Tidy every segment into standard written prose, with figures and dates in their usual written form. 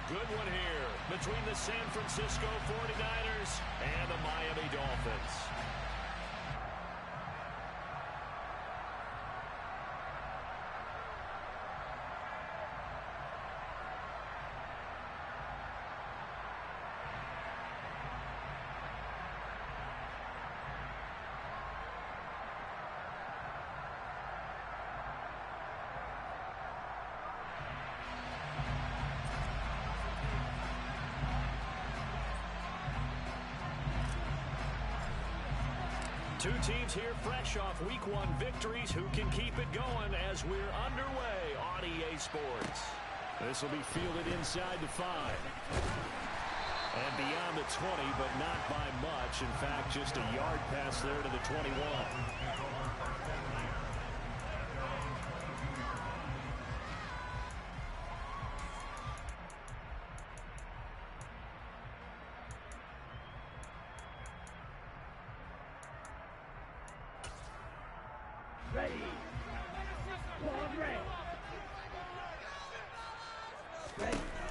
good one here between the San Francisco 49ers and the Miami Dolphins. Two teams here fresh off Week 1 victories. Who can keep it going as we're underway on EA Sports? This will be fielded inside the 5. And beyond the 20, but not by much. In fact, just a yard pass there to the 21.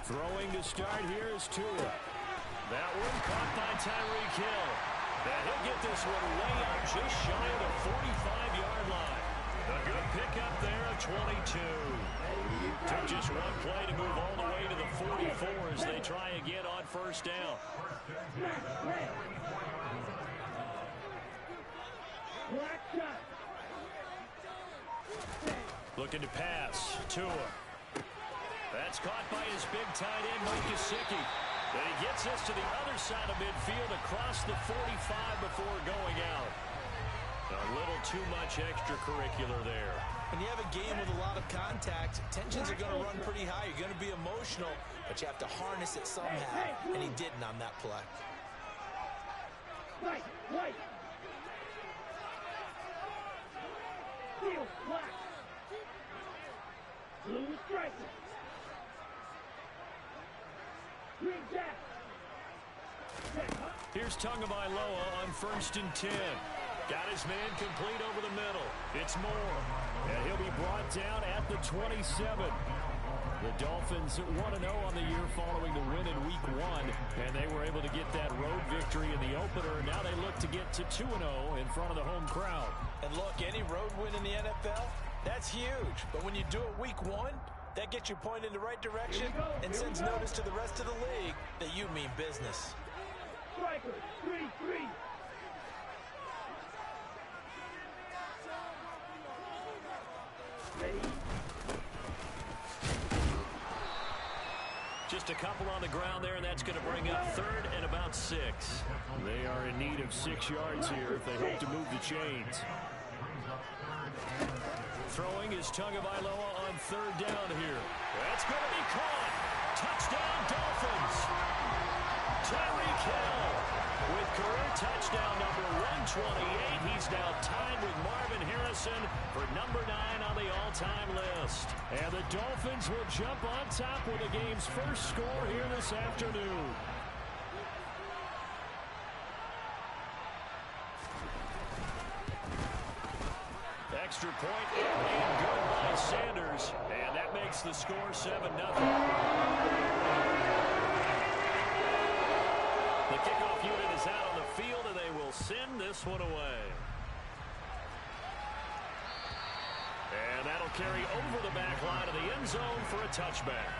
Throwing to start here is Tua. That one caught by Tyreek Hill. And he'll get this one way up just shy of the 45-yard line. A good pickup there of 22. Took just one play to move all the way to the 44 as they try again on first down. Looking to pass. Tua. That's caught by his big tight end, Mike Gesicki. And he gets us to the other side of midfield across the 45 before going out. A little too much extracurricular there. When you have a game with a lot of contact, tensions are going to run pretty high. You're going to be emotional, but you have to harness it somehow. And he didn't on that play. Right. Steel, black. Blue strike. Here's Tagovailoa on 1st and 10. Got his man complete over the middle. It's Moore. And he'll be brought down at the 27. The Dolphins 1-0 on the year following the win in Week 1. And they were able to get that road victory in the opener. Now they look to get to 2-0 in front of the home crowd. And look, any road win in the NFL, that's huge. But when you do it Week 1, that gets you pointed in the right direction and sends notice to the rest of the league that you mean business. Striker, 3-3. Just a couple on the ground there, and that's going to bring up 3rd and about 6. They are in need of 6 yards here if they hope to move the chains. Throwing is Tagovailoa on 3rd down here. That's going to be caught. Touchdown, Dolphins. Tyreek Hill with career touchdown number 128. He's now tied with Marvin Harrison for number 9 on the all-time list. And the Dolphins will jump on top with the game's first score here this afternoon. Extra point made good by Sanders, and that makes the score 7-0. The kickoff unit is out on the field, and they will send this one away. And that'll carry over the back line of the end zone for a touchback.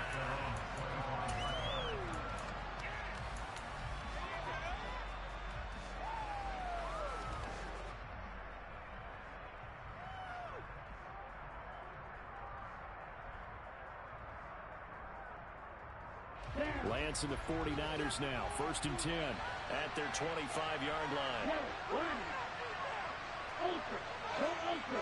Lance and the 49ers now. 1st and 10 at their 25-yard line. Ultra. Go ultra.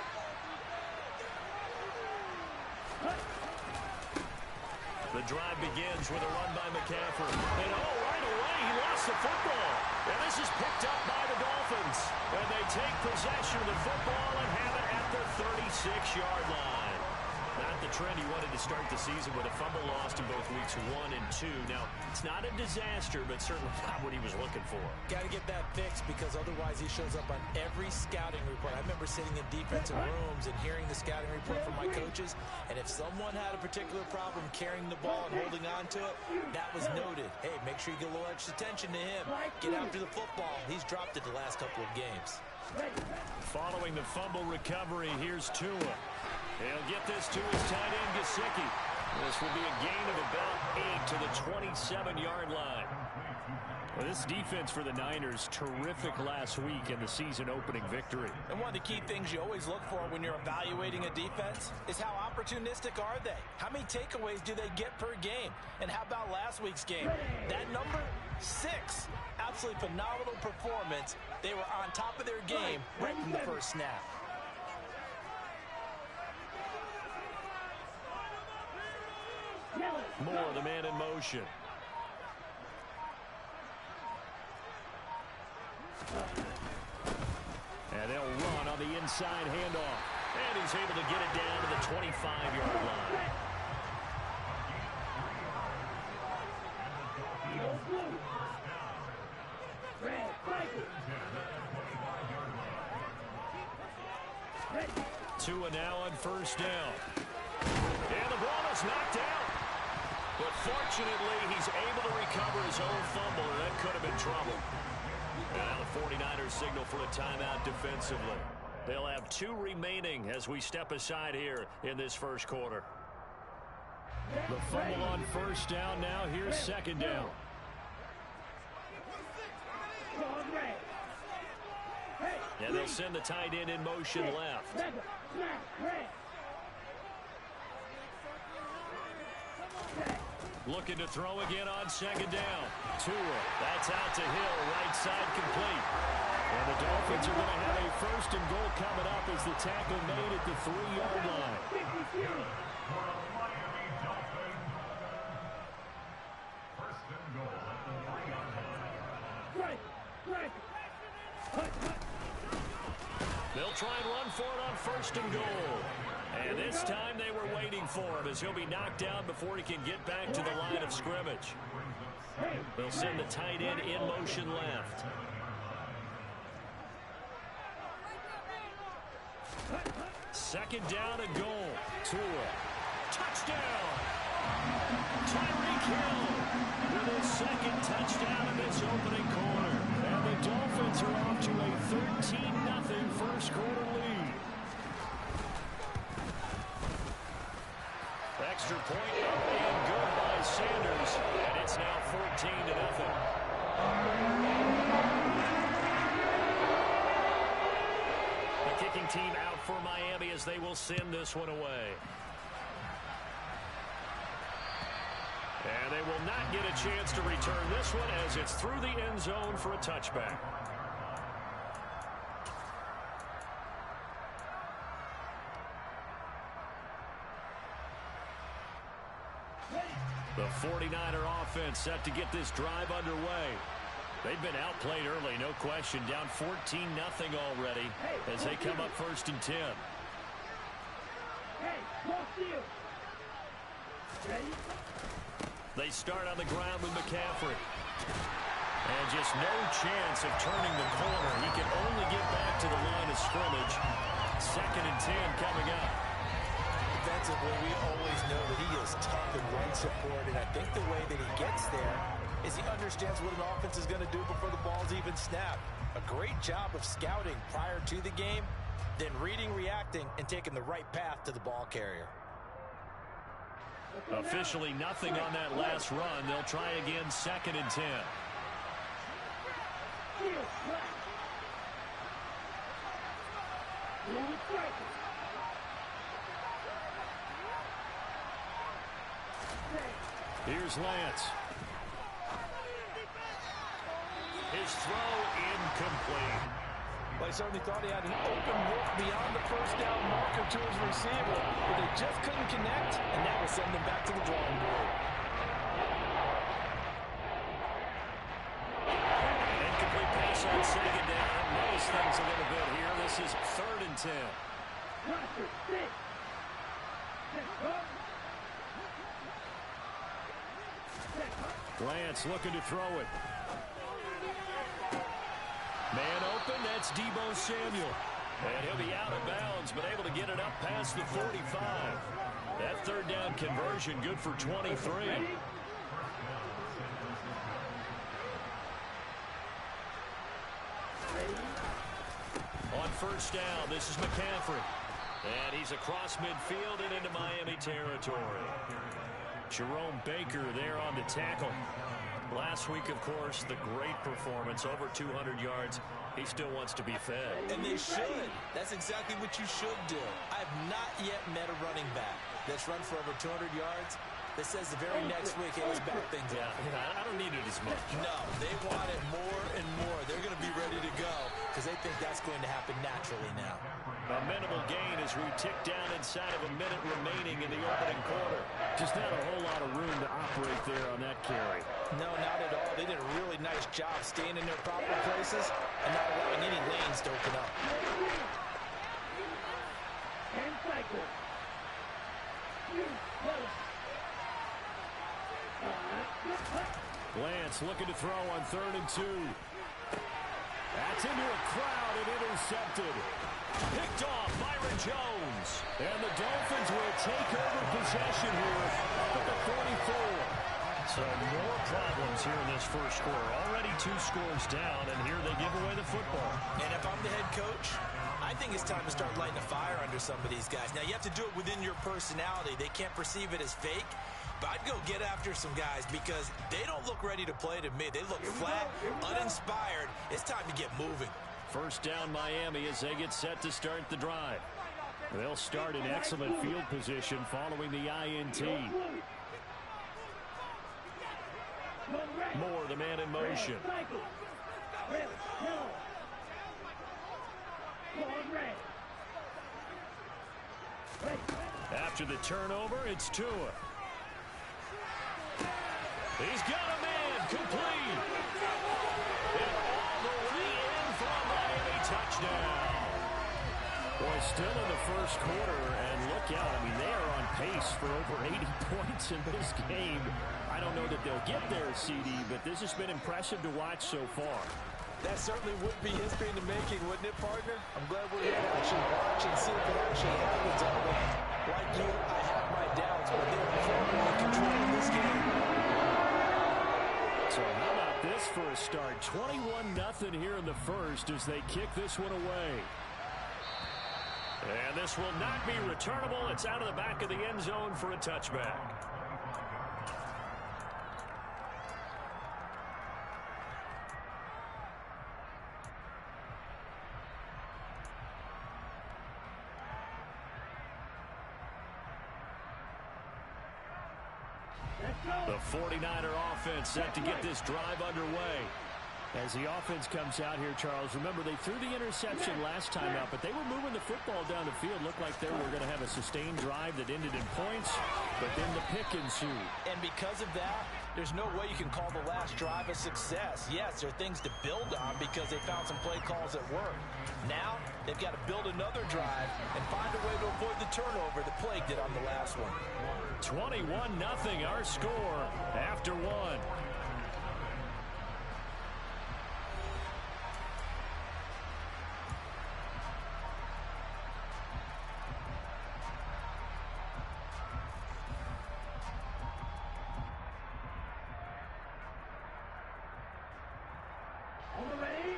The drive begins with a run by McCaffrey. And right away, he lost the football. And this is picked up by the Dolphins. And they take possession of the football and have it at the 36-yard line. Not the trend he wanted to start the season with a fumble lost in both weeks 1 and 2. Now, it's not a disaster, but certainly not what he was looking for. Got to get that fixed because otherwise he shows up on every scouting report. I remember sitting in defensive rooms and hearing the scouting report from my coaches, and if someone had a particular problem carrying the ball and holding on to it, that was noted. Hey, make sure you get a little extra attention to him. Get after the football. He's dropped it the last couple of games. Following the fumble recovery, here's Tua. He'll get this to his tight end, Gesicki. This will be a gain of about 8 to the 27-yard line. Well, this defense for the Niners, terrific last week in the season-opening victory. And one of the key things you always look for when you're evaluating a defense is how opportunistic are they? How many takeaways do they get per game? And how about last week's game? That number, 6. Absolutely phenomenal performance. They were on top of their game right from the first snap. Moore, the man in motion. And they'll run on the inside handoff. And he's able to get it down to the 25-yard line. Tua now on first down. And the ball is knocked out. But fortunately, he's able to recover his own fumble, or that could have been trouble. And now the 49ers signal for a timeout defensively. They'll have 2 remaining as we step aside here in this first quarter. The fumble on first down now. Here's second down. And they'll send the tight end in motion left. Looking to throw again on second down. Tua, that's out to Hill, right side complete. And the Dolphins are going to have a first and goal coming up as the tackle made at the 3-yard line. They'll try and run for it on first and goal. And this time they were waiting for him as he'll be knocked down before he can get back to the line of scrimmage. They'll send the tight end in motion left. Second down and goal. Tua. Touchdown! Tyreek Hill with his second touchdown in this opening quarter. And the Dolphins are off to a 13-0 first quarter lead. Extra point up and good by Sanders. And it's now 14-0. The kicking team out for Miami as they will send this one away. And they will not get a chance to return this one as it's through the end zone for a touchback. The 49er offense set to get this drive underway. They've been outplayed early, no question. Down 14-0 already as they come up first and 10. They start on the ground with McCaffrey. And just no chance of turning the corner. He can only get back to the line of scrimmage. Second and 10 coming up. Defensively, we always know that he is tough in run support, and I think the way that he gets there is he understands what an offense is going to do before the ball's even snapped. A great job of scouting prior to the game, then reading, reacting, and taking the right path to the ball carrier. Officially nothing on that last run. They'll try again, second and 10. Here's Lance. His throw incomplete. Well, I certainly thought he had an open look beyond the first down marker to his receiver, but they just couldn't connect, and that will send them back to the drawing board. An incomplete pass on second down. Knows things a little bit here. This is third and 10. Lance looking to throw it. Man open, that's Deebo Samuel. And he'll be out of bounds, but able to get it up past the 45. That third down conversion good for 23. On first down, this is McCaffrey. And he's across midfield and into Miami territory. Jerome Baker there on the tackle. Last week, of course, the great performance, over 200 yards. He still wants to be fed. And they should. That's exactly what you should do. I've not yet met a running back that's run for over 200 yards that says the very next week, hey, let's back things up. I don't need it as much. No, they want it more and more. They're going to be ready to go because they think that's going to happen naturally now. A minimal gain as we tick down inside of a minute remaining in the opening quarter. Just not a whole lot of room to operate there on that carry. No, not at all. They did a really nice job staying in their proper places and not allowing any lanes to open up. And cycle. Lance looking to throw on 3rd and 2. That's into a crowd and intercepted. Picked off Byron Jones. And the Dolphins will take over possession here up at the 44. So more problems here in this first quarter. Already 2 scores down, and here they give away the football. And if I'm the head coach, I think it's time to start lighting a fire under some of these guys. Now, you have to do it within your personality. They can't perceive it as fake. But I'd go get after some guys because they don't look ready to play to me. They look flat, uninspired. It's time to get moving. First down Miami as they get set to start the drive. They'll start in excellent field position following the INT. Moore, the man in motion. After the turnover, it's Tua. He's got a man complete. And all the way in for a Miami touchdown. Boy, still in the first quarter, and look out. I mean, they are on pace for over 80 points in this game. I don't know that they'll get there, CD, but this has been impressive to watch so far. That certainly would be history in the making, wouldn't it, partner? I'm glad we're here to actually watch and see if it actually happens. Like you, I have my doubts, but they're firmly controlling this game. So how about this for a start? 21-0 here in the first as they kick this one away. And this will not be returnable. It's out of the back of the end zone for a touchback. The 49er offense set to get this drive underway. As the offense comes out here, Charles, remember they threw the interception last time out, but they were moving the football down the field. Looked like they were going to have a sustained drive that ended in points, but then the pick ensued. And because of that, there's no way you can call the last drive a success. Yes, there are things to build on because they found some play calls that work. Now, they've got to build another drive and find a way to avoid the turnover that plagued it on the last one. 21-0 our score after one.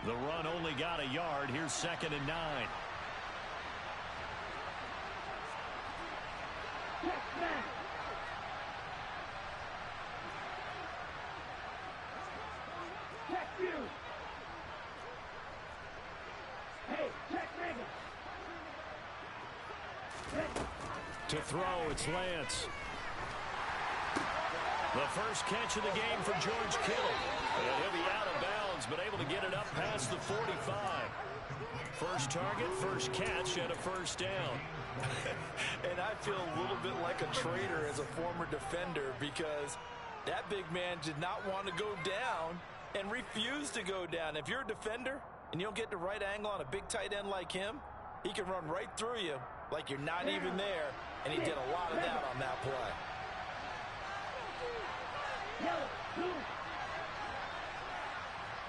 The run only got a yard. Here's 2nd and 9. To throw, it's Lance. The first catch of the game for George Kittle. And he'll be out of bounds, but able to get it up past the 45. First target, first catch, and a first down. And I feel a little bit like a traitor as a former defender because that big man did not want to go down and refused to go down. If you're a defender and you don't get the right angle on a big tight end like him, he can run right through you like you're not even there. and he did a lot of that on that play. Yellow, blue.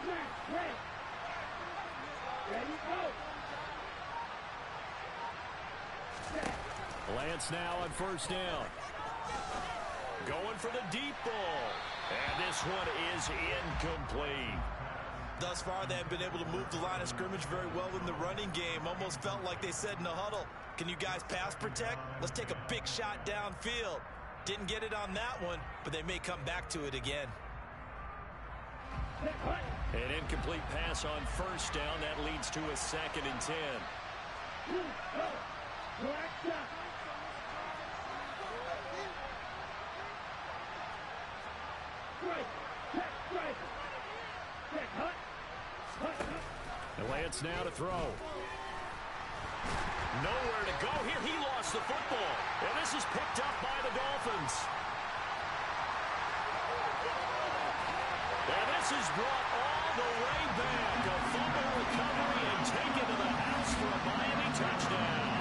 Smash, red. Ready, go. Lance now on first down. Going for the deep ball. And this one is incomplete. Thus far, they have been able to move the line of scrimmage very well in the running game. Almost felt like they said in the huddle, can you guys pass protect? Let's take a big shot downfield. Didn't get it on that one, but they may come back to it again. An incomplete pass on first down. That leads to a 2nd and 10. Black shot. Strike. Check, strike. Check, hut. And Lance now to throw. Nowhere to go here. He lost the football. And this is picked up by the Dolphins. And this is brought all the way back. A fumble recovery and taken to the house for a Miami touchdown.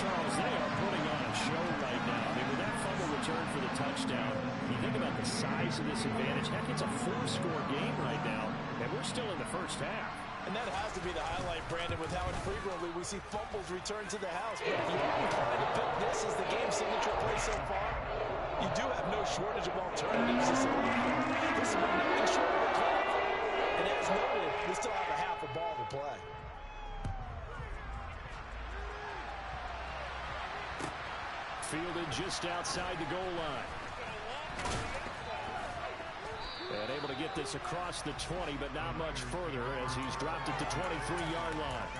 Charles, they are putting on a show right now. I mean, with that fumble return for the touchdown, you think about the size of this advantage. Heck, it's a 4-score game right now, and we're still in the first half. And that has to be the highlight, Brandon, with how infrequently we see fumbles return to the house. But if you are inclined to pick this as the game signature play so far, you do have no shortage of alternatives. This is nothing short of a kick. And as noted, we still have a half a ball to play. Fielded just outside the goal line. And able to get this across the 20, but not much further as he's dropped it to 23-yard line.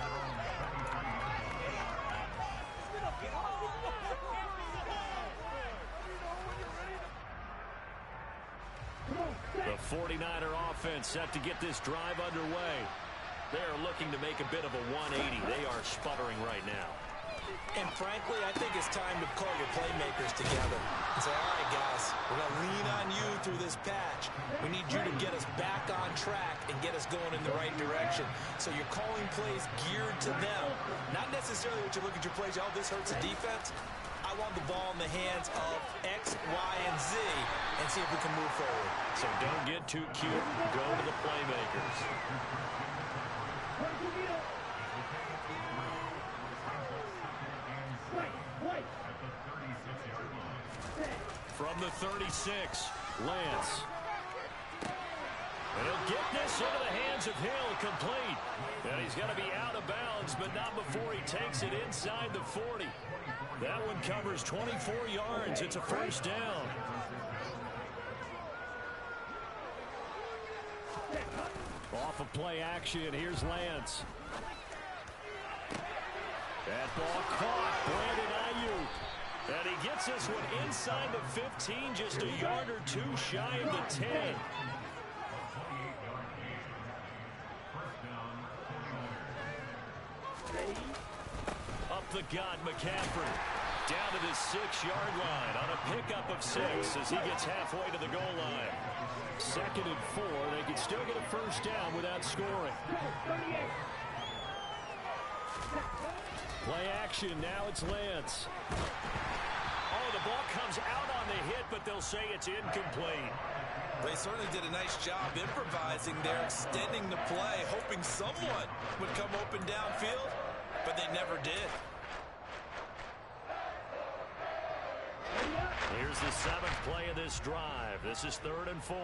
The 49er offense set to get this drive underway. They're looking to make a bit of a 180. They are sputtering right now. And frankly, I think it's time to call your playmakers together and say, all right, guys, we're going to lean on you through this patch. We need you to get us back on track and get us going in the right direction. So you're calling plays geared to them. Not necessarily what you look at your plays, oh, this hurts the defense. I want the ball in the hands of X, Y, and Z and see if we can move forward. So don't get too cute. Go to the playmakers. From the 36, Lance. And he'll get this into the hands of Hill, complete. And he's going to be out of bounds, but not before he takes it inside the 40. That one covers 24 yards. It's a first down. Off of play action, here's Lance. That ball caught, Brandon Ayuk. And he gets this one inside the 15, just a yard or two shy of the 10. Up the gut, McCaffrey. Down to the 6-yard line on a pickup of 6 as he gets halfway to the goal line. 2nd and 4. They can still get a first down without scoring. Play action. Now it's Lance. Oh, the ball comes out on the hit, but they'll say it's incomplete. They certainly did a nice job improvising there, extending the play, hoping someone would come open downfield, but they never did. Here's the 7th play of this drive. This is 3rd and 4.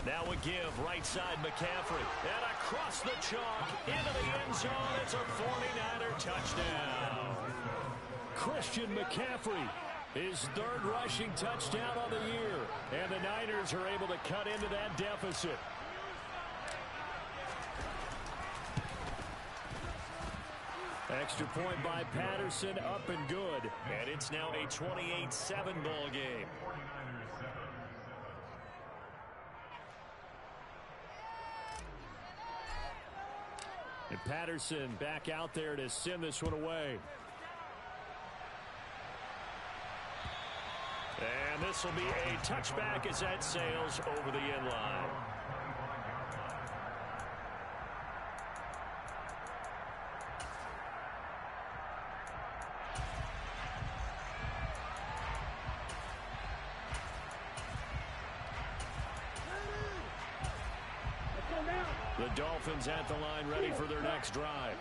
Now a give, right side McCaffrey. And across the chalk, into the end zone. It's a 49er touchdown. Christian McCaffrey, his 3rd rushing touchdown on the year. And the Niners are able to cut into that deficit. Extra point by Patterson, up and good. And it's now a 28-7 ball game. And Patterson back out there to send this one away. And And this will be a touchback as that sails over the end line. The Dolphins at the line ready for their next drive.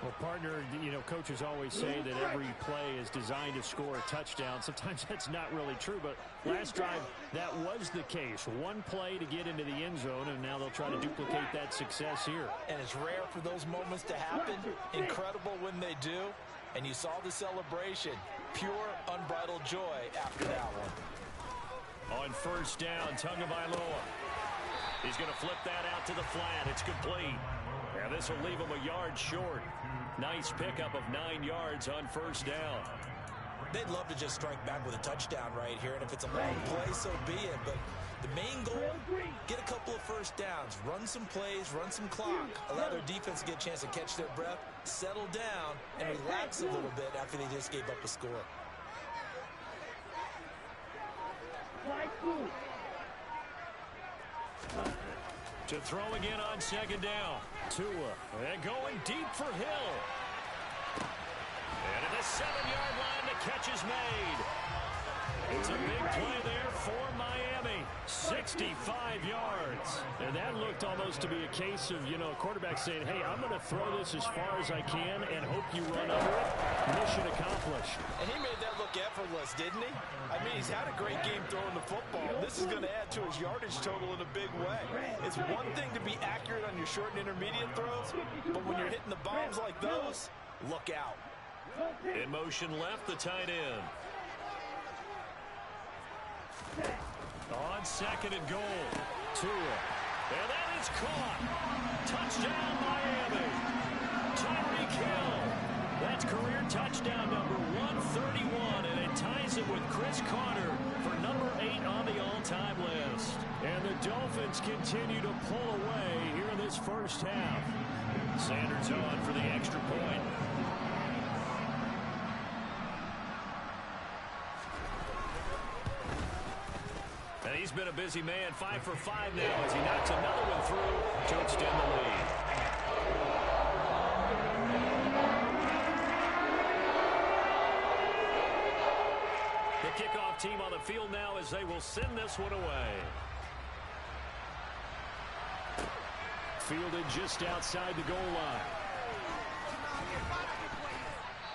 Well, partner, you know, coaches always say that every play is designed to score a touchdown. Sometimes that's not really true, but last drive, that was the case. One play to get into the end zone, and now they'll try to duplicate that success here. And it's rare for those moments to happen. Incredible when they do. And you saw the celebration. Pure, unbridled joy after that one. On first down, Tagovailoa. He's going to flip that out to the flat. It's complete. And this will leave him a yard short. Nice pickup of 9 yards on first down. They'd love to just strike back with a touchdown right here. And if it's a long play, so be it. But the main goal, get a couple of first downs. Run some plays, run some clock. Allow their defense to get a chance to catch their breath, settle down, and relax a little bit after they just gave up a score. To throw again on second down. Tua. And going deep for Hill. And at the 7-yard line, the catch is made. It's a big play there for Miami. 65 yards. And that looked almost to be a case of, you know, a quarterback saying, hey, I'm going to throw this as far as I can and hope you run under it. Mission accomplished. And he made that look effortless, didn't he? I mean, he's had a great game throwing the football. This is going to add to his yardage total in a big way. It's one thing to be accurate on your short and intermediate throws, but when you're hitting the bombs like those, look out. In motion left, the tight end. On second and goal. Tua. And that is caught. Touchdown, Miami. Tyreek Hill. That's career touchdown number 131, and it ties him with Chris Carter for number 8 on the all-time list. And the Dolphins continue to pull away here in this first half. Sanders on for the extra point. And he's been a busy man, 5 for 5 now as he knocks another one through to extend the lead. The kickoff team on the field now as they will send this one away. Fielded just outside the goal line.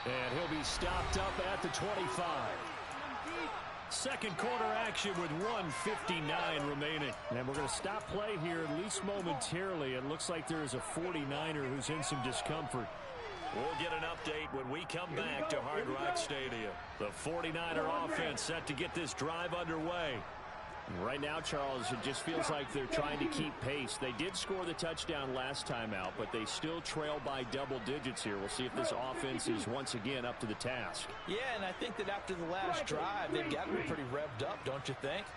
And he'll be stopped up at the 25. Second quarter action with 1:59 remaining. And we're going to stop play here at least momentarily. It looks like there is a 49er who's in some discomfort. We'll get an update when we come back to Hard Rock Stadium. The 49er offense set to get this drive underway. Right now, Charles, it just feels like they're trying to keep pace. They did score the touchdown last time out, but they still trail by double digits here. We'll see if this offense is once again up to the task. Yeah, and I think that after the last drive, they've got to be pretty revved up, don't you think?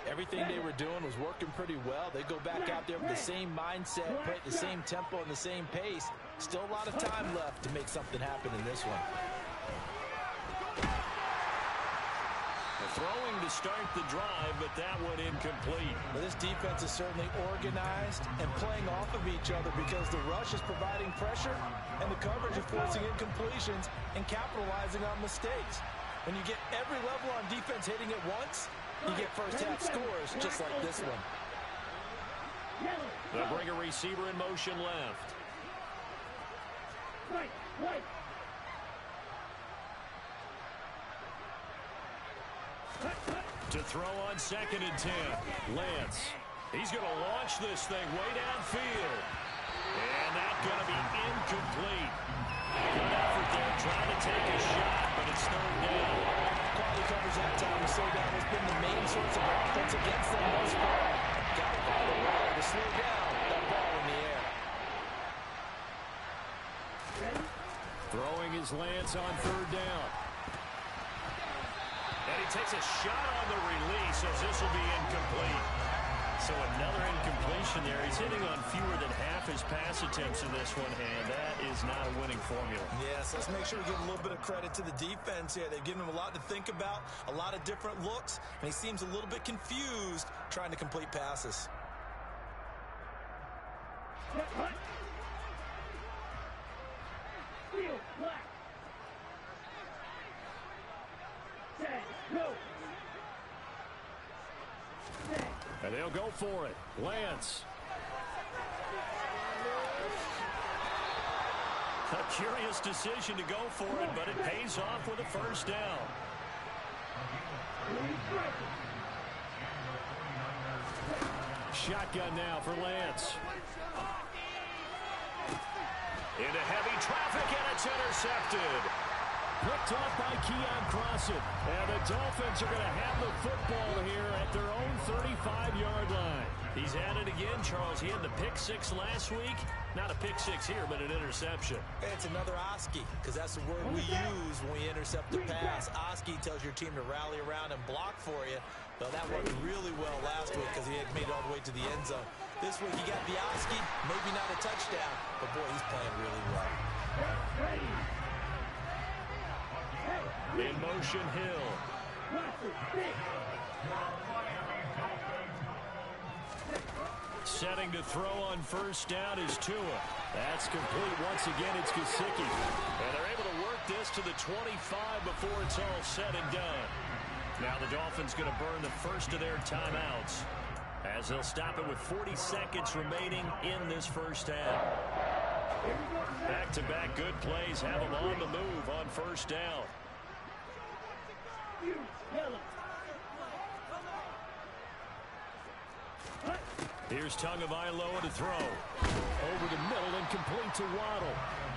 Everything they were doing was working pretty well. They go back out there with the same mindset, play at the same tempo and the same pace. Still a lot of time left to make something happen in this one. Throwing to start the drive, but that one incomplete. Well, this defense is certainly organized and playing off of each other because the rush is providing pressure and the coverage is forcing incompletions and capitalizing on mistakes. When you get every level on defense hitting it once, you get first half scores just like this one. They'll bring a receiver in motion left. Right. To throw on second and 10. Lance. He's going to launch this thing way downfield. And that's going to be incomplete. Good effort there trying to take a shot, but it's third down. Quality coverage that time. The slow down has been the main source of offense against them thus far. Got to find a way to slow down that ball in the air. Throwing his Lance on third down. And he takes a shot on the release as this will be incomplete. So another incompletion there. He's hitting on fewer than half his pass attempts in this one, and that is not a winning formula. Yes, let's make sure we give a little bit of credit to the defense here. They've given him a lot to think about, a lot of different looks, and he seems a little bit confused trying to complete passes. And they'll go for it. Lance. A curious decision to go for it, but it pays off with a first down. Shotgun now for Lance. Into heavy traffic, and it's intercepted. Picked off by Keon Crossan. And the Dolphins are going to have the football here at their own 35-yard line. He's at it again, Charles. He had the pick six last week. Not a pick six here, but an interception. It's another Oski, because that's the word we use when we intercept the pass. Oski tells your team to rally around and block for you. But that worked really well last week because he had made it all the way to the end zone. This week he got the Oski, maybe not a touchdown, but boy, he's playing really well. In motion, Hill. Setting to throw on first down is Tua. That's complete once again. It's Gesicki. And they're able to work this to the 25 before it's all said and done. Now the Dolphins going to burn the first of their timeouts as they'll stop it with 40 seconds remaining in this first half. Back-to-back good plays have them on the move on first down. Here's Tagovailoa to throw. Over the middle and complete to Waddle.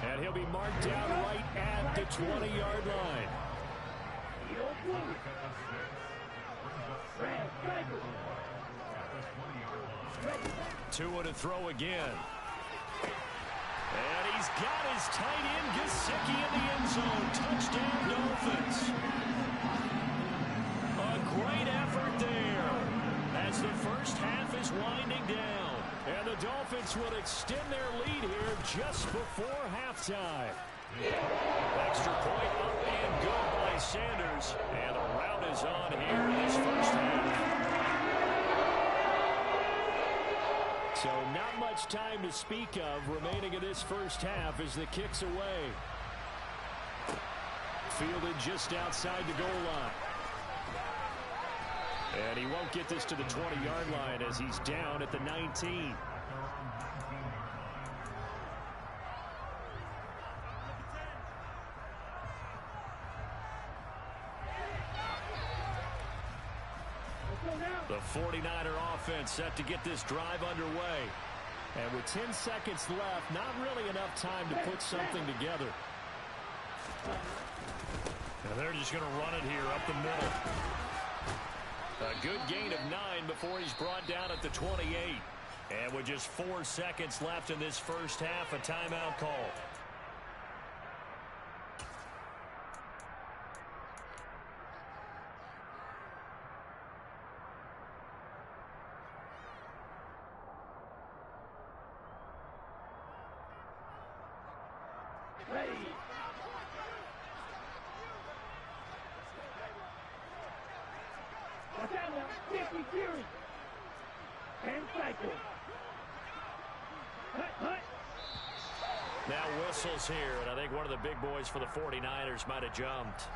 And he'll be marked down right at the 20-yard line. Tua to throw again. And he's got his tight end Gesicki in the end zone. Touchdown, Dolphins. A great effort there as the first half is winding down. And the Dolphins will extend their lead here just before halftime. Extra point up and good by Sanders. And the rout is on here in this first half. So not much time to speak of remaining in this first half as the kick's away. Fielded just outside the goal line. And he won't get this to the 20-yard line as he's down at the 19. The 49er offense set to get this drive underway. And with 10 seconds left, not really enough time to put something together. And they're just going to run it here up the middle. A good gain of 9 before he's brought down at the 28. And with just 4 seconds left in this first half, a timeout call. Now whistles here, and I think one of the big boys for the 49ers might have jumped.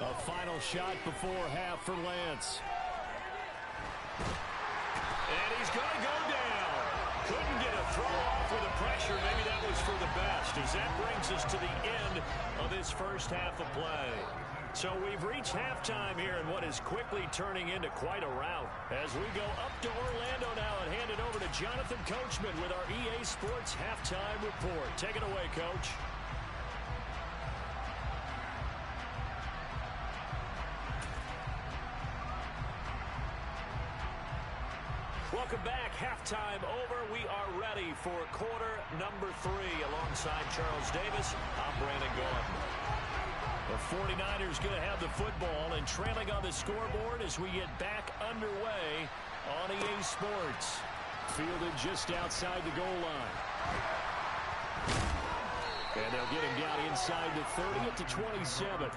A final shot before half for Lance. And he's going to go down. Couldn't get a throw off with the pressure. Maybe that was for the best, as that brings us to the end of this this first half of play. So we've reached halftime here in what is quickly turning into quite a rout. As we go up to Orlando now and hand it over to Jonathan Coachman with our EA Sports Halftime Report. Take it away, Coach. Welcome back. Halftime over. We are ready for quarter number 3. Alongside Charles Davis, I'm Brandon Gordon. The 49ers going to have the football and trailing on the scoreboard as we get back underway on EA Sports. Fielded just outside the goal line. And they'll get him down inside the 30 at the 27.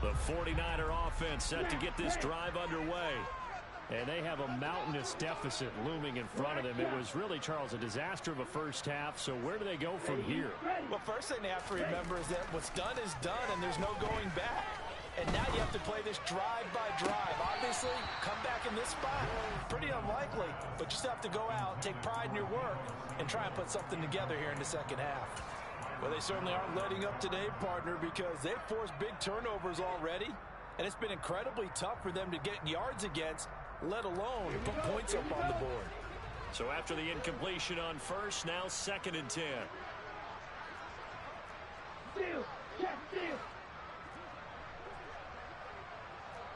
The 49er offense set to get this drive underway. And they have a mountainous deficit looming in front of them. It was really, Charles, a disaster of a first half. So where do they go from here? Well, first thing they have to remember is that what's done is done, and there's no going back. And now you have to play this drive by drive. Obviously, come back in this spot, pretty unlikely. But you still have to go out, take pride in your work, and try and put something together here in the second half. Well, they certainly aren't letting up today, partner, because they've forced big turnovers already. And it's been incredibly tough for them to get yards against, let alone put points up on the board. So after the incompletion on first, now 2nd and 10. Steal, check, steal.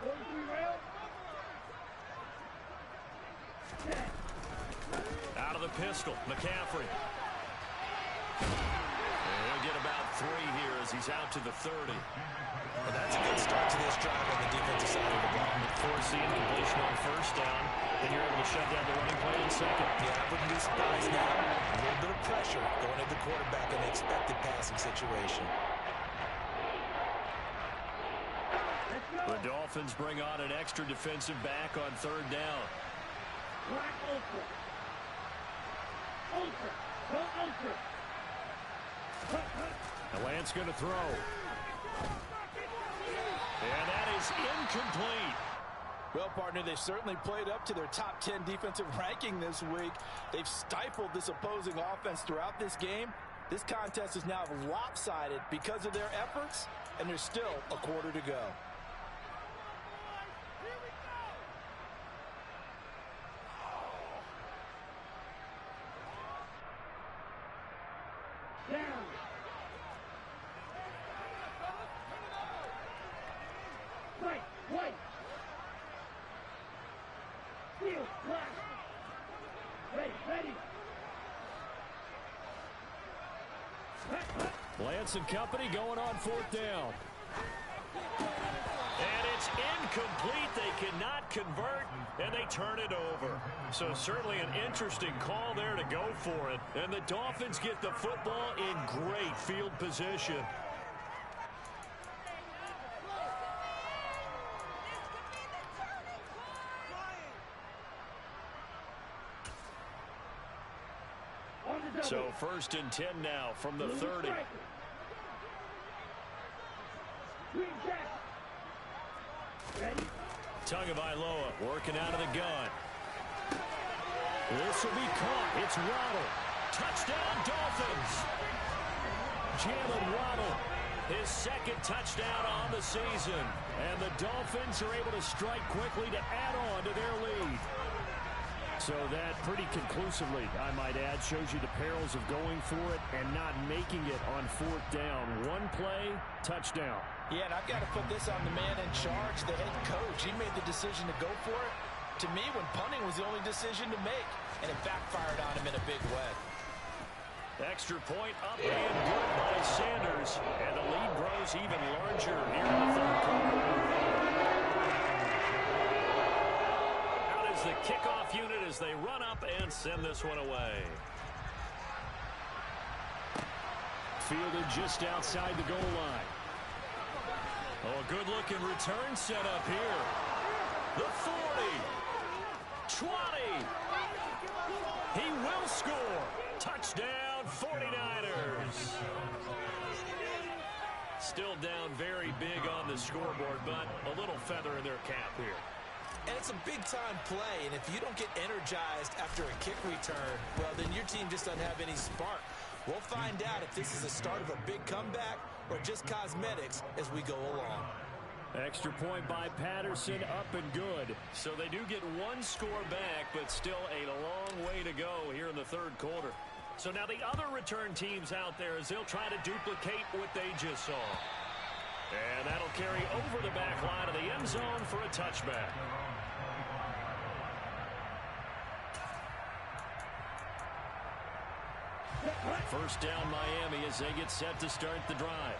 43 rail. Out of the pistol, McCaffrey. And he'll get about 3 here as he's out to the 30. And that's a good start to this drive on the defensive side of the ball. Force the incompletion on first down, then you're able to shut down the running play in second. Yeah, I wouldn't be surprised now. A little bit of pressure going at the quarterback in the expected passing situation. The Dolphins bring on an extra defensive back on 3rd down. Black ultra. Ultra. Go ultra. And Lance going to throw. And that is incomplete. Well, partner, they certainly played up to their top 10 defensive ranking this week. They've stifled this opposing offense throughout this game. This contest is now lopsided because of their efforts, and there's still a quarter to go. Down. Right, white. Steal, black. Ready, ready. Lance and company going on 4th down. And it's incomplete. They cannot convert, and they turn it over. So certainly an interesting call there to go for it. And the Dolphins get the football in great field position. So 1st and 10 now from the 30. Tagovailoa working out of the gun. This will be caught. It's Waddle. Touchdown, Dolphins. Jalen Waddle, his 2nd touchdown on the season. And the Dolphins are able to strike quickly to add on to their lead. So that pretty conclusively, I might add, shows you the perils of going for it and not making it on 4th down. One play, touchdown. Yeah, and I've got to put this on the man in charge, the head coach. He made the decision to go for it. To me, when punting was the only decision to make, and it backfired on him in a big way. Extra point up and good by Sanders, and the lead grows even larger here in the 3rd quarter. Out is the kickoff unit as they run up and send this one away. Fielded just outside the goal line. Oh, a good-looking return set up here. The 40. 20. He will score. Touchdown, 49ers. Still down very big on the scoreboard, but a little feather in their cap here. And it's a big-time play, and if you don't get energized after a kick return, well, then your team just doesn't have any spark. We'll find out if this is the start of a big comeback or just cosmetics as we go along. Extra point by Patterson, up and good. So they do get one score back, but still a long way to go here in the third quarter. So now the other return teams out there as they'll try to duplicate what they just saw. And that'll carry over the back line of the end zone for a touchback. First down Miami as they get set to start the drive.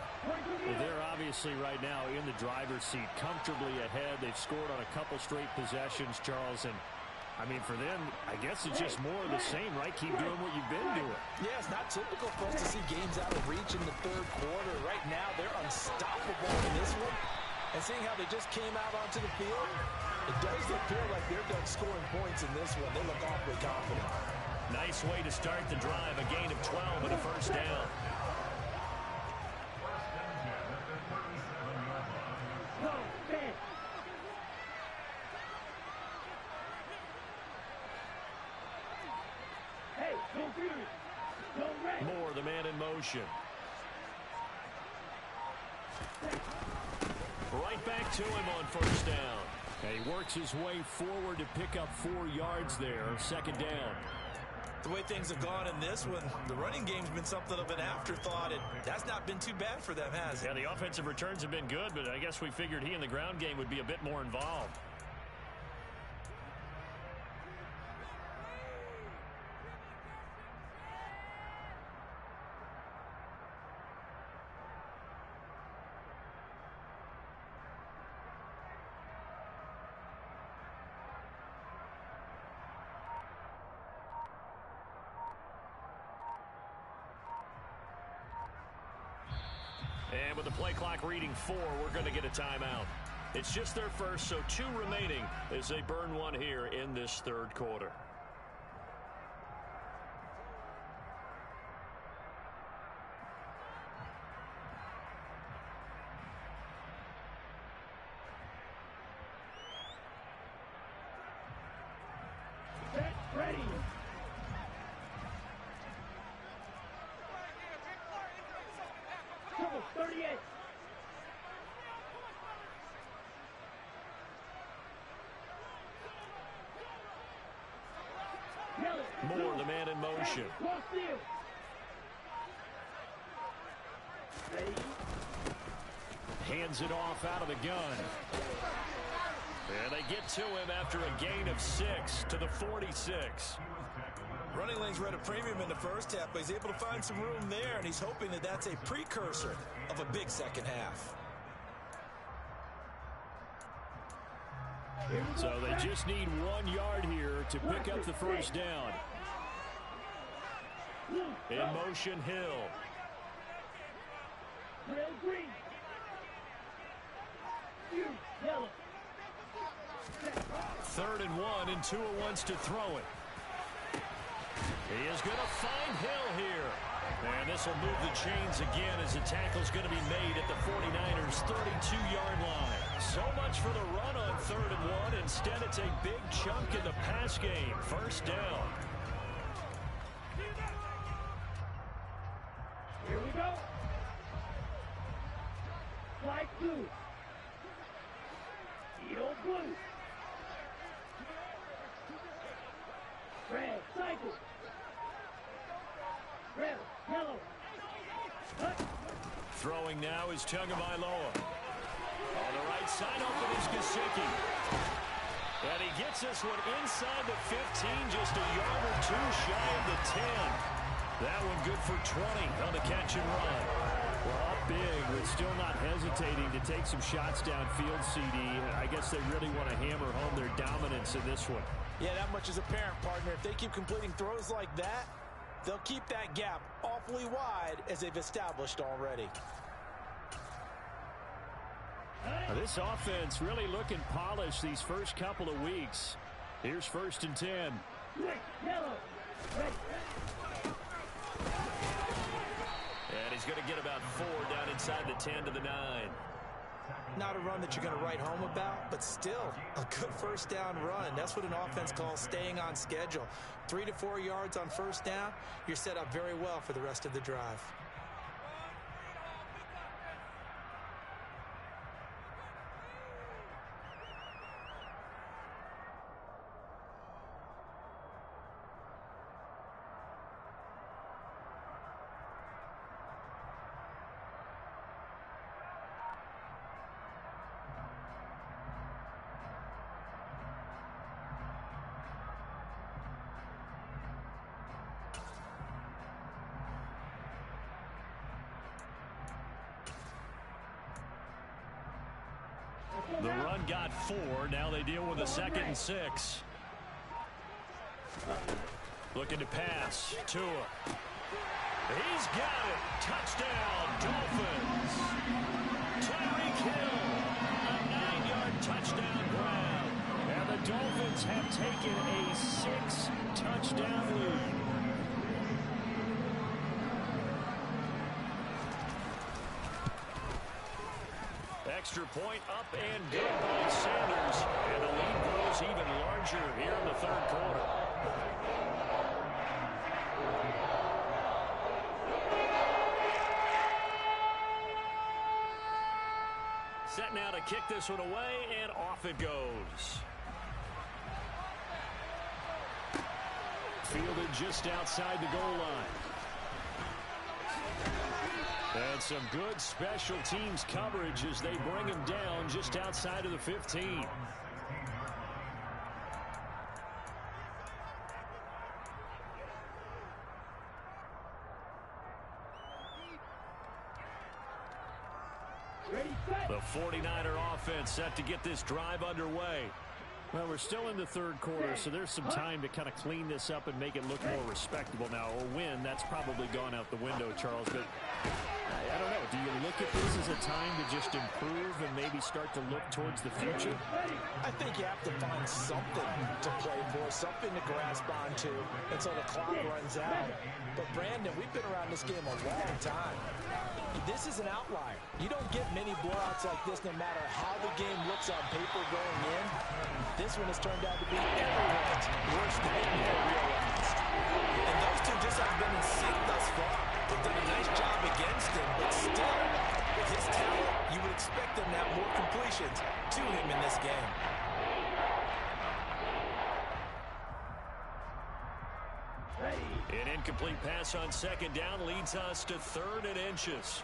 They're obviously right now in the driver's seat, comfortably ahead. They've scored on a couple straight possessions, Charles. And, I mean, for them, I guess it's just more of the same, right? Keep doing what you've been doing. Yeah, it's not typical for us to see games out of reach in the third quarter. Right now, they're unstoppable in this one. And seeing how they just came out onto the field, it does appear like they're done scoring points in this one. They look awfully confident. Nice way to start the drive. A gain of 12 and a first down. Moore, the man in motion. Right back to him on first down. And he works his way forward to pick up 4 yards there. Second down. The way things have gone in this one, the running game's been something of an afterthought, and that's not been too bad for them, has it? Yeah, the offensive returns have been good, but I guess we figured he in the ground game would be a bit more involved. And with the play clock reading 4, we're going to get a timeout. It's just their first, so 2 remaining as they burn one here in this third quarter. Ready. Trouble, 38. Moore, the man in motion. Hands it off out of the gun. And they get to him after a gain of 6 to the 46. Running lanes were at a premium in the first half, but he's able to find some room there, and he's hoping that that's a precursor of a big second half. So they just need 1 yard here to pick up the first down. In motion, Hill. Green. Yellow. 3rd and 1, and Tua wants to throw it. He is going to find Hill here. And this will move the chains again as the tackle's going to be made at the 49ers' 32-yard line. So much for the run on 3rd and 1. Instead, it's a big chunk in the pass game. First down. Here we go. Flag 2. Yellow blue. Red cycle. Red, yellow. Throwing now is Tagovailoa. On the right side, open is Gesicki. And he gets this one inside the 15, just a yard or 2 shy of the 10. That one good for 20 on the catch and run. Well, up big, but still not hesitating to take some shots downfield, CD. I guess they really want to hammer home their dominance in this one. Yeah, that much is apparent, partner. If they keep completing throws like that, they'll keep that gap awfully wide as they've established already. Now, this offense really looking polished these first couple of weeks. Here's 1st and 10. Red, yellow. Red. And he's going to get about 4 down inside the 10 to the 9. Not a run that you're going to write home about, but still a good first down run. That's what an offense calls staying on schedule. 3 to 4 yards on first down, you're set up very well for the rest of the drive. The run got 4. Now they deal with a 2nd and 6. Looking to pass. Tua. He's got it. Touchdown, Dolphins. Tyreek Hill. A 9-yard touchdown grab. And the Dolphins have taken a 6-touchdown lead. Extra point up and good by Sanders. And the lead grows even larger here in the 3rd quarter. Set now to kick this one away, and off it goes. Fielded just outside the goal line. And some good special teams coverage as they bring him down just outside of the 15. The 49er offense set to get this drive underway. Well, we're still in the 3rd quarter, so there's some time to kind of clean this up and make it look more respectable now. A win, that's probably gone out the window, Charles. But I don't know. Do you look at this as a time to just improve and maybe start to look towards the future? I think you have to find something to play for, something to grasp onto until the clock runs out. But, Brandon, we've been around this game a long time. This is an outlier. You don't get many blowouts like this no matter how the game looks on paper going in. This one has turned out to be everyone's worst nightmare realized. And those two just haven't been in sync thus far. They've done a nice job against him, but still, with his talent, you would expect them to have more completions to him in this game. An incomplete pass on 2nd down leads us to 3rd and inches.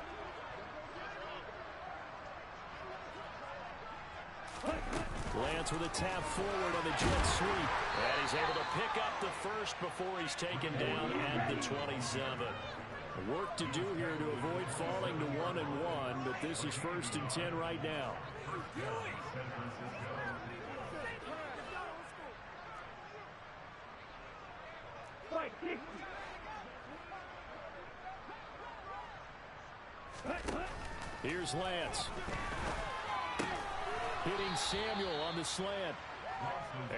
Lance with a tap forward on the jet sweep. And he's able to pick up the first before he's taken down at the 27. Work to do here to avoid falling to 1-1, but this is 1st and 10 right now. Here's Lance. Hitting Samuel on the slant.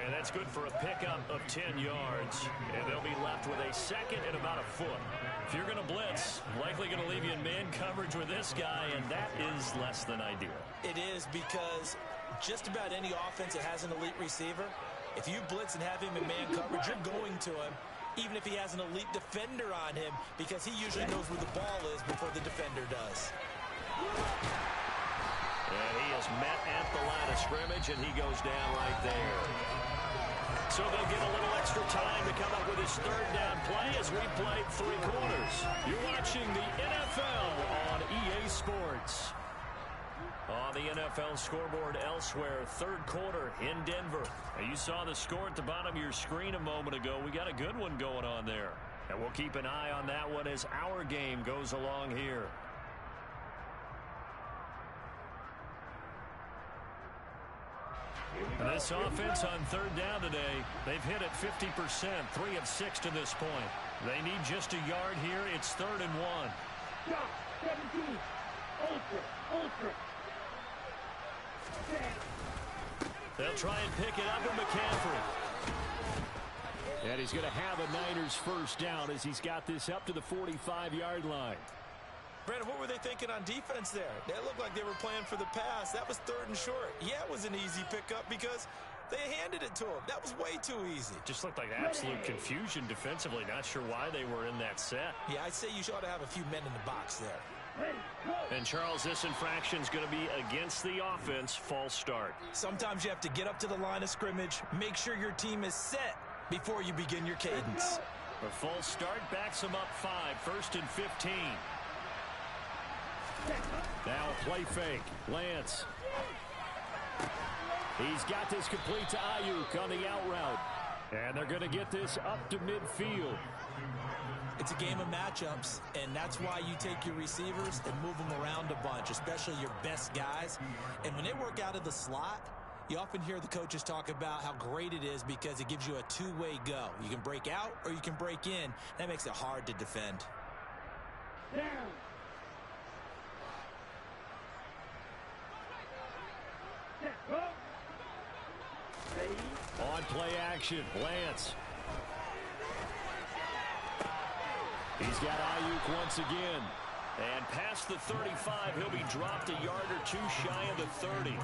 And that's good for a pickup of 10 yards. And they'll be left with a 2nd and about a foot. If you're going to blitz, likely going to leave you in man coverage with this guy, and that is less than ideal. It is, because just about any offense that has an elite receiver, if you blitz and have him in man coverage, you're going to him, even if he has an elite defender on him, because he usually knows where the ball is before the defender does. And he is met at the line of scrimmage, and he goes down right there. So they'll get a little extra time to come up with his 3rd down play as we play 3 quarters. You're watching the NFL on EA Sports. On the NFL scoreboard elsewhere, 3rd quarter in Denver. And you saw the score at the bottom of your screen a moment ago. We got a good one going on there. And we'll keep an eye on that one as our game goes along here. And this offense on 3rd down today, they've hit it 50%, 3 of 6 to this point. They need just a yard here. It's 3rd and 1. Stop. 17. Ultra. They'll try and pick it up with McCaffrey. And he's going to have a Niners 1st down as he's got this up to the 45-yard line. Brandon, what were they thinking on defense there? They looked like they were playing for the pass. That was 3rd and short. Yeah, it was an easy pickup because they handed it to him. That was way too easy. Just looked like absolute confusion defensively. Not sure why they were in that set. Yeah, I'd say you ought to have a few men in the box there. And, Charles, this infraction's going to be against the offense. False start. Sometimes you have to get up to the line of scrimmage, make sure your team is set before you begin your cadence. A false start backs them up 5, 1st and 15. Now a play fake. Lance. He's got this complete to Ayuk on the out route. And they're going to get this up to midfield. It's a game of matchups, and that's why you take your receivers and move them around a bunch, especially your best guys. And when they work out of the slot, you often hear the coaches talk about how great it is because it gives you a two-way go. You can break out or you can break in. That makes it hard to defend. Down. On play action, Lance. He's got Ayuk once again. And past the 35, he'll be dropped a yard or two shy of the 30.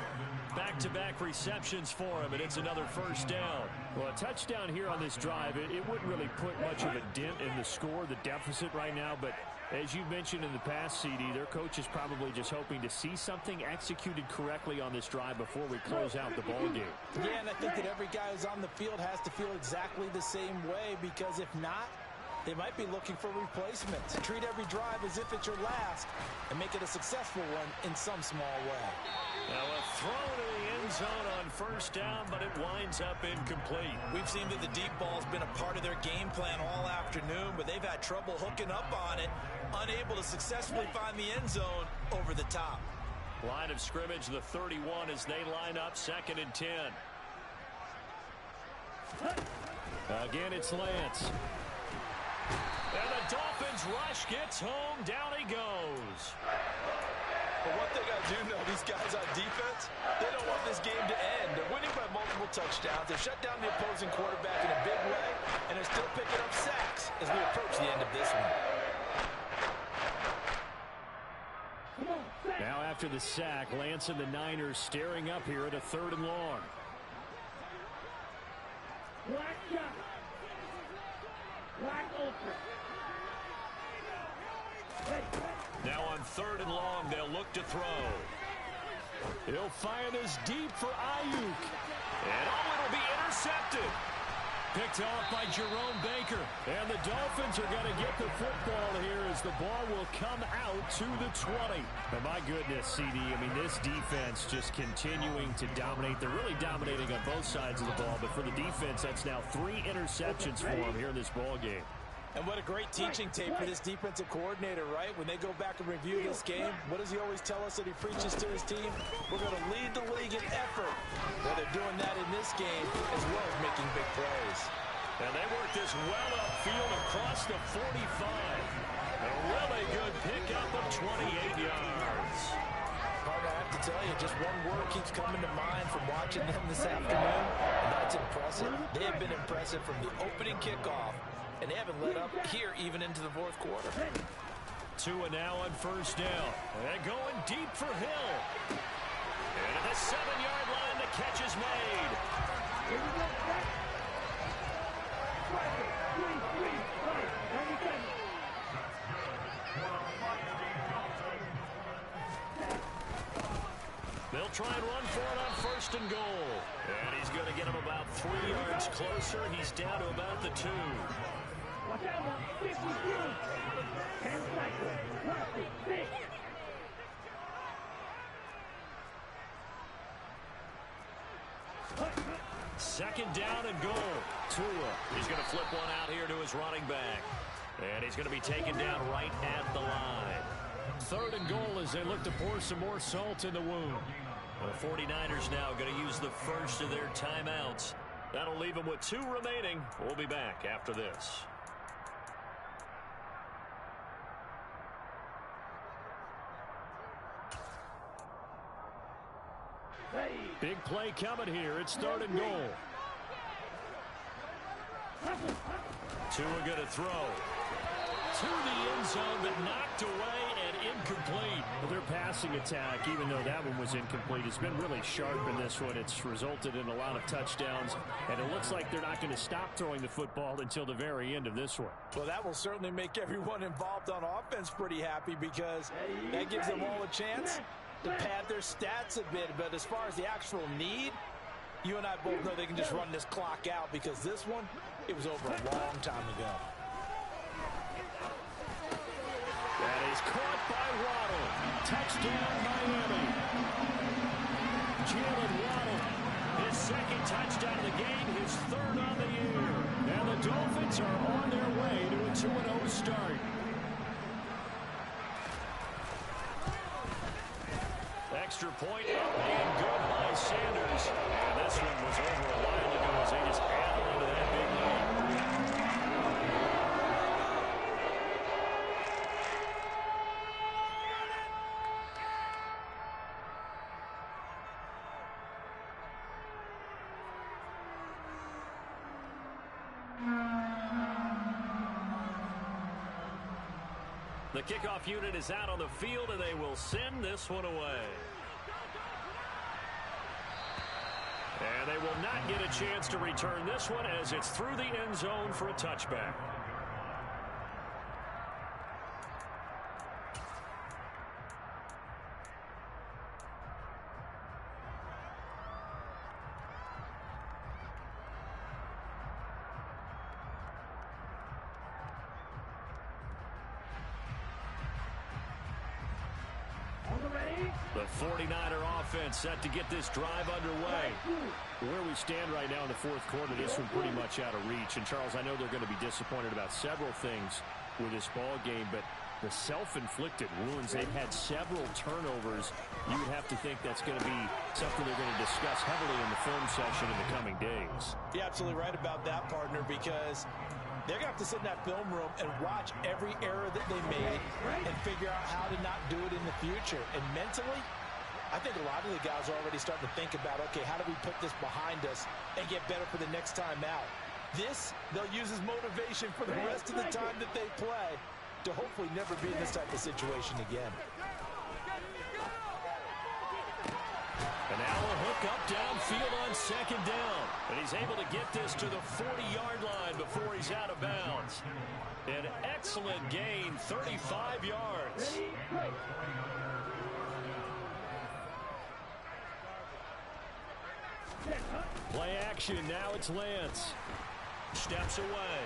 Back-to-back receptions for him, and it's another first down. Well, a touchdown here on this drive, it wouldn't really put much of a dent in the score, the deficit right now, but as you mentioned in the past, CD, their coach is probably just hoping to see something executed correctly on this drive before we close out the ball game. Yeah, and I think that every guy who's on the field has to feel exactly the same way, because if not, they might be looking for replacements. Treat every drive as if it's your last and make it a successful one in some small way. Now a throw to the end zone on first down, but it winds up incomplete. We've seen that the deep ball's been a part of their game plan all afternoon, but they've had trouble hooking up on it, unable to successfully find the end zone over the top. Line of scrimmage, the 31 as they line up, 2nd and 10. Again, it's Lance. And the Dolphins rush gets home. Down he goes. But one thing I do know, these guys on defense, they don't want this game to end. They're winning by multiple touchdowns. They've shut down the opposing quarterback in a big way, and they're still picking up sacks as we approach the end of this one. Now after the sack, Lance and the Niners staring up here at a 3rd and long. Black shot. Black ultra. Now on 3rd and long, they'll look to throw. He'll fire this deep for Ayuk. And it'll be intercepted. Picked off by Jerome Baker. And the Dolphins are going to get the football here as the ball will come out to the 20. But my goodness, CD, I mean, this defense just continuing to dominate. They're really dominating on both sides of the ball. But for the defense, that's now 3 interceptions for them here in this ball game. And what a great teaching tape for this defensive coordinator, right? When they go back and review this game, what does he always tell us that he preaches to his team? We're going to lead the league in effort. Well, they're doing that in this game as well as making big plays. And they work this well upfield across the 45. A really good pickup of 28 yards. Partner, I have to tell you, just one word keeps coming to mind from watching them this afternoon, and that's impressive. They have been impressive from the opening kickoff, and they haven't let up here even into the 4th quarter. Tua now on first down. And going deep for Hill. And at the 7-yard line, the catch is made. They'll try and run for it on 1st and goal. And he's going to get him about 3 yards closer. He's down to about the 2. Watch out, 52. 10 seconds. 6. Second down and goal. Tua. He's going to flip one out here to his running back. And he's going to be taken down right at the line. 3rd and goal as they look to pour some more salt in the wound. The 49ers now going to use the first of their timeouts. That'll leave them with 2 remaining. We'll be back after this. Big play coming here. It's 3rd and goal. Tua going to throw. to the end zone, but knocked away and incomplete. Well, their passing attack, even though that one was incomplete, has been really sharp in this one. It's resulted in a lot of touchdowns, and it looks like they're not going to stop throwing the football until the very end of this one. Well, that will certainly make everyone involved on offense pretty happy, because that gives them all a chance to pad their stats a bit. But as far as the actual need, you and I both know they can just run this clock out, because this one, it was over a long time ago. That is caught by Waddle. Touchdown, Miami. Jalen Waddle, his second touchdown of the game, his third on the year. And the Dolphins are on their way to a 2-0 start. Extra point up and good by Sanders. And this one was over a while ago as they just added into that big lead. The kickoff unit is out on the field, and they will send this one away. And they will not get a chance to return this one, as it's through the end zone for a touchback. The 49er offense set to get this drive underway. Where we stand right now in the fourth quarter, this one pretty much out of reach. And, Charles, I know they're going to be disappointed about several things with this ball game, but the self-inflicted wounds, they've had several turnovers. You would have to think that's going to be something they're going to discuss heavily in the film session in the coming days. You're absolutely right about that, partner, because they're going to have to sit in that film room and watch every error that they made and figure out how to not do it in the future. And mentally, I think a lot of the guys are already starting to think about, okay, how do we put this behind us and get better for the next time out? This, they'll use as motivation for the rest of the time that they play to hopefully never be in this type of situation again. And now a hook up downfield on second down. And he's able to get this to the 40-yard line before he's out of bounds. An excellent gain, 35 yards. Play action, now it's Lance. Steps away.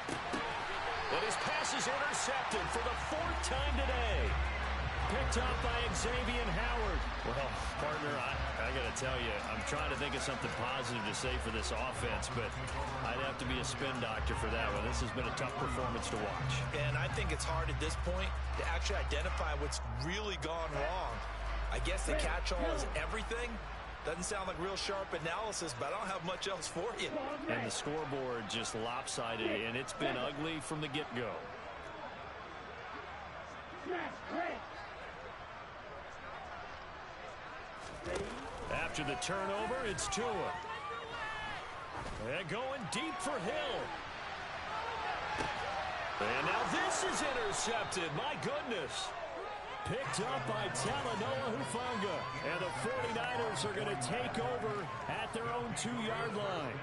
And his pass is intercepted for the fourth time today. Picked up by Xavier Howard. Well, partner, I got to tell you, I'm trying to think of something positive to say for this offense, but I'd have to be a spin doctor for that one. This has been a tough performance to watch. And I think it's hard at this point to actually identify what's really gone wrong. I guess the catch-all is everything. Doesn't sound like real sharp analysis, but I don't have much else for you. And the scoreboard just lopsided, and it's been ugly from the get-go. After the turnover, it's Tua. And going deep for Hill. And now this is intercepted. My goodness. Picked up by Talanoa Hufanga. And the 49ers are going to take over at their own 2-yard line.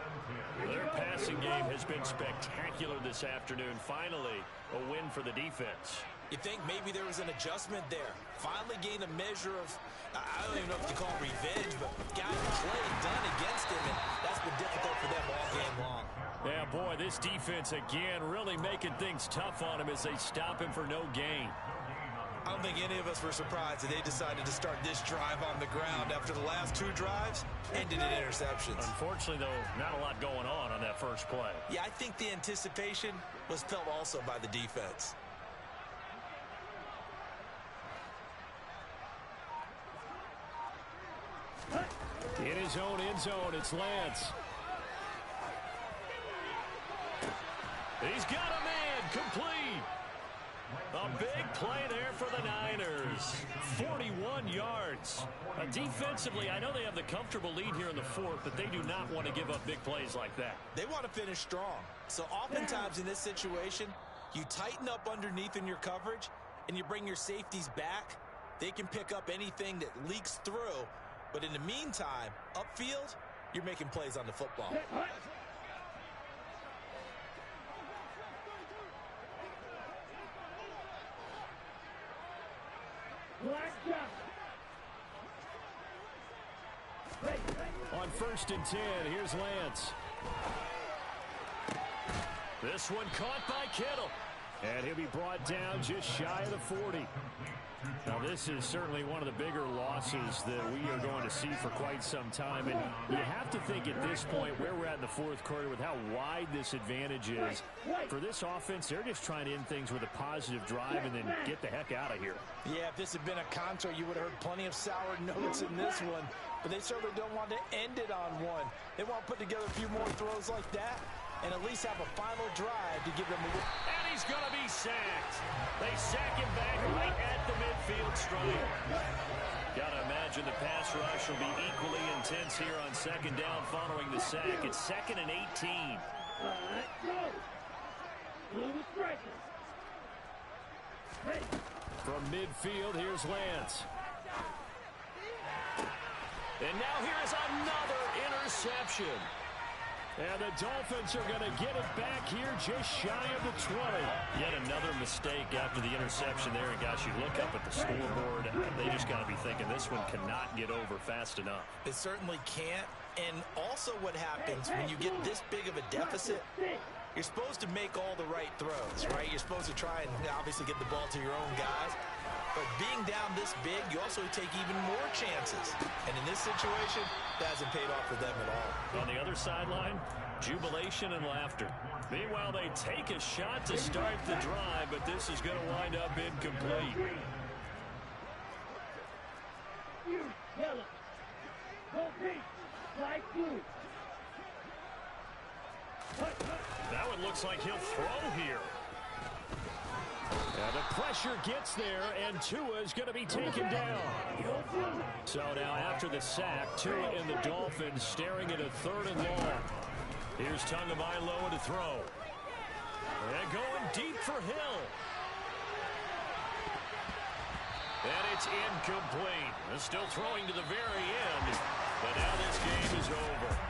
Their passing game has been spectacular this afternoon. Finally, a win for the defense. You think maybe there was an adjustment there. Finally gained a measure of, I don't even know if you call it revenge, but got play done against him, and that's been difficult for them all game long. Yeah, boy, this defense again really making things tough on him as they stop him for no gain. I don't think any of us were surprised that they decided to start this drive on the ground after the last 2 drives ended in interceptions. Unfortunately, though, not a lot going on that first play. Yeah, I think the anticipation was felt also by the defense. In his own end zone, it's Lance. He's got a man, complete. A big play there for the Niners. 41 yards. Defensively, I know they have the comfortable lead here in the fourth, but they do not want to give up big plays like that. They want to finish strong. So oftentimes in this situation, you tighten up underneath in your coverage, and you bring your safeties back. They can pick up anything that leaks through. But in the meantime, upfield, you're making plays on the football. On 1st and 10, here's Lance. This one caught by Kittle. And he'll be brought down just shy of the 40. Now, this is certainly one of the bigger losses that we are going to see for quite some time. And you have to think at this point where we're at in the fourth quarter with how wide this advantage is. For this offense, they're just trying to end things with a positive drive and then get the heck out of here. Yeah, if this had been a concert, you would have heard plenty of sour notes in this one. But they certainly don't want to end it on one. They want to put together a few more throws like that and at least have a final drive to give them a win. And he's going to be sacked. They sack him back right at the midfield stripe. Got to imagine the pass rush will be equally intense here on 2nd down following the sack. It's 2nd and 18. From midfield, here's Lance. And now here is another interception. And the Dolphins are going to get it back here just shy of the 20. Yet another mistake after the interception there. And, gosh, you look up at the scoreboard, they just got to be thinking this one cannot get over fast enough. It certainly can't. And also what happens when you get this big of a deficit, you're supposed to make all the right throws, right? You're supposed to try and obviously get the ball to your own guys. But being down this big, you also take even more chances. And in this situation, that hasn't paid off for them at all. On the other sideline, jubilation and laughter. Meanwhile, they take a shot to start the drive, but this is going to wind up incomplete. That one looks like he'll throw here. And the pressure gets there, and Tua is going to be taken down. So now after the sack, Tua and the Dolphins staring at a 3rd and long. Here's Tagovailoa to throw. And going deep for Hill. And it's incomplete. Still throwing to the very end. But now this game is over.